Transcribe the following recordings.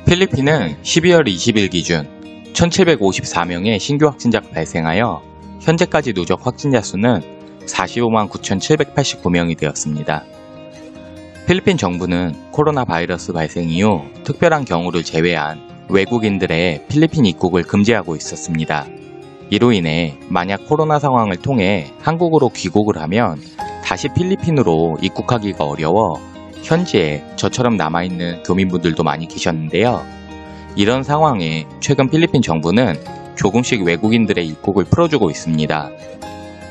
필리핀은 12월 20일 기준 1754명의 신규 확진자가 발생하여 현재까지 누적 확진자 수는 45만 9,789명이 되었습니다. 필리핀 정부는 코로나 바이러스 발생 이후 특별한 경우를 제외한 외국인들의 필리핀 입국을 금지하고 있었습니다. 이로 인해 만약 코로나 상황을 통해 한국으로 귀국을 하면 다시 필리핀으로 입국하기가 어려워 현지에 저처럼 남아있는 교민분들도 많이 계셨는데요. 이런 상황에 최근 필리핀 정부는 조금씩 외국인들의 입국을 풀어주고 있습니다.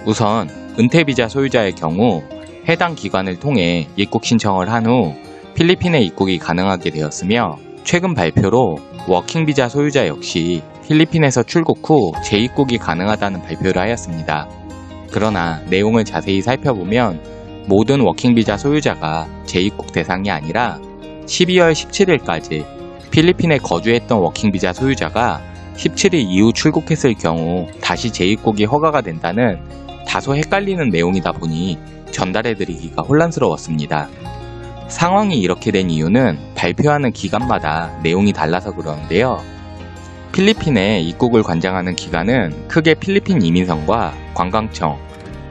우선 은퇴비자 소유자의 경우 해당 기관을 통해 입국 신청을 한 후 필리핀에 입국이 가능하게 되었으며, 최근 발표로 워킹비자 소유자 역시 필리핀에서 출국 후 재입국이 가능하다는 발표를 하였습니다. 그러나 내용을 자세히 살펴보면 모든 워킹비자 소유자가 재입국 대상이 아니라 12월 17일까지 필리핀에 거주했던 워킹비자 소유자가 17일 이후 출국했을 경우 다시 재입국이 허가가 된다는 다소 헷갈리는 내용이다 보니 전달해드리기가 혼란스러웠습니다. 상황이 이렇게 된 이유는 발표하는 기간마다 내용이 달라서 그러는데요. 필리핀에 입국을 관장하는 기관은 크게 필리핀 이민성과 관광청,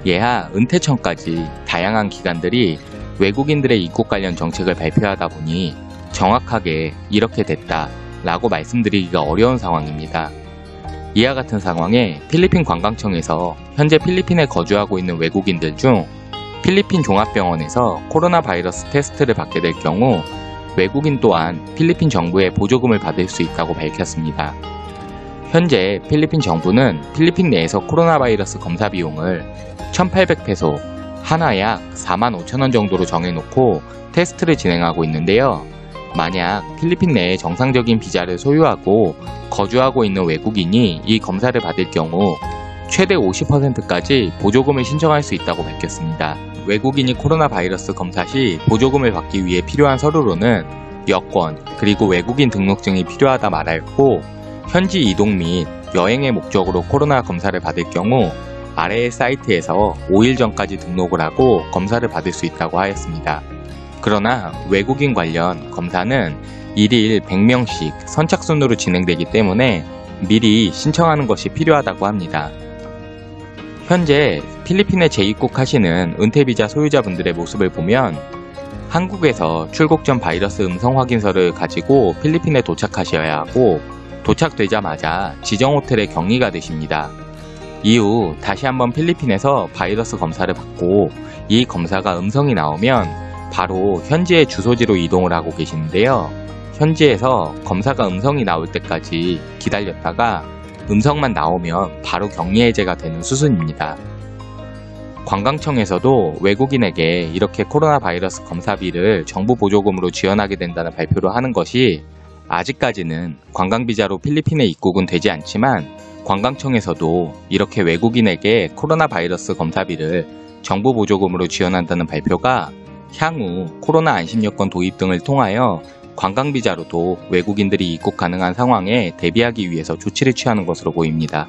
예하, 은퇴청까지 다양한 기관들이 외국인들의 입국 관련 정책을 발표하다 보니 정확하게 이렇게 됐다 라고 말씀드리기가 어려운 상황입니다. 이와 같은 상황에 필리핀 관광청에서 현재 필리핀에 거주하고 있는 외국인들 중 필리핀 종합병원에서 코로나 바이러스 테스트를 받게 될 경우 외국인 또한 필리핀 정부의 보조금을 받을 수 있다고 밝혔습니다. 현재 필리핀 정부는 필리핀 내에서 코로나 바이러스 검사 비용을 1,800페소, 하나 약 45,000원 정도로 정해놓고 테스트를 진행하고 있는데요. 만약 필리핀 내에 정상적인 비자를 소유하고 거주하고 있는 외국인이 이 검사를 받을 경우 최대 50%까지 보조금을 신청할 수 있다고 밝혔습니다. 외국인이 코로나 바이러스 검사 시 보조금을 받기 위해 필요한 서류로는 여권, 그리고 외국인 등록증이 필요하다 말하였고, 현지 이동 및 여행의 목적으로 코로나 검사를 받을 경우 아래의 사이트에서 5일 전까지 등록을 하고 검사를 받을 수 있다고 하였습니다. 그러나 외국인 관련 검사는 1일 100명씩 선착순으로 진행되기 때문에 미리 신청하는 것이 필요하다고 합니다. 현재 필리핀에 재입국하시는 은퇴비자 소유자분들의 모습을 보면 한국에서 출국 전 바이러스 음성 확인서를 가지고 필리핀에 도착하셔야 하고, 도착되자마자 지정 호텔에 격리가 되십니다. 이후 다시 한번 필리핀에서 바이러스 검사를 받고 이 검사가 음성이 나오면 바로 현지의 주소지로 이동을 하고 계시는데요. 현지에서 검사가 음성이 나올 때까지 기다렸다가 음성만 나오면 바로 격리 해제가 되는 수순입니다. 관광청에서도 외국인에게 이렇게 코로나 바이러스 검사비를 정부 보조금으로 지원하게 된다는 발표를 하는 것이 아직까지는 관광비자로 필리핀에 입국은 되지 않지만, 관광청에서도 이렇게 외국인에게 코로나 바이러스 검사비를 정부 보조금으로 지원한다는 발표가 향후 코로나 안심여권 도입 등을 통하여 관광비자로도 외국인들이 입국 가능한 상황에 대비하기 위해서 조치를 취하는 것으로 보입니다.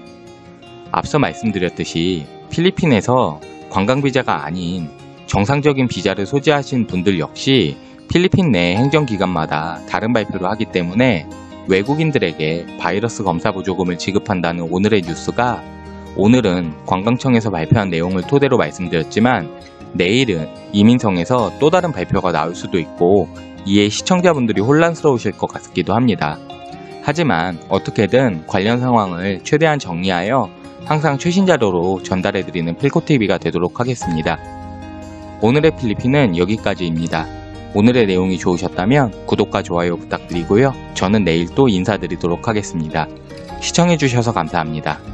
앞서 말씀드렸듯이 필리핀에서 관광비자가 아닌 정상적인 비자를 소지하신 분들 역시 필리핀 내 행정기관마다 다른 발표를 하기 때문에 외국인들에게 바이러스 검사 보조금을 지급한다는 오늘의 뉴스가, 오늘은 관광청에서 발표한 내용을 토대로 말씀드렸지만 내일은 이민성에서 또 다른 발표가 나올 수도 있고, 이에 시청자분들이 혼란스러우실 것 같기도 합니다. 하지만 어떻게든 관련 상황을 최대한 정리하여 항상 최신 자료로 전달해드리는 필코TV가 되도록 하겠습니다. 오늘의 필리핀은 여기까지입니다. 오늘의 내용이 좋으셨다면 구독과 좋아요 부탁드리고요. 저는 내일 또 인사드리도록 하겠습니다. 시청해주셔서 감사합니다.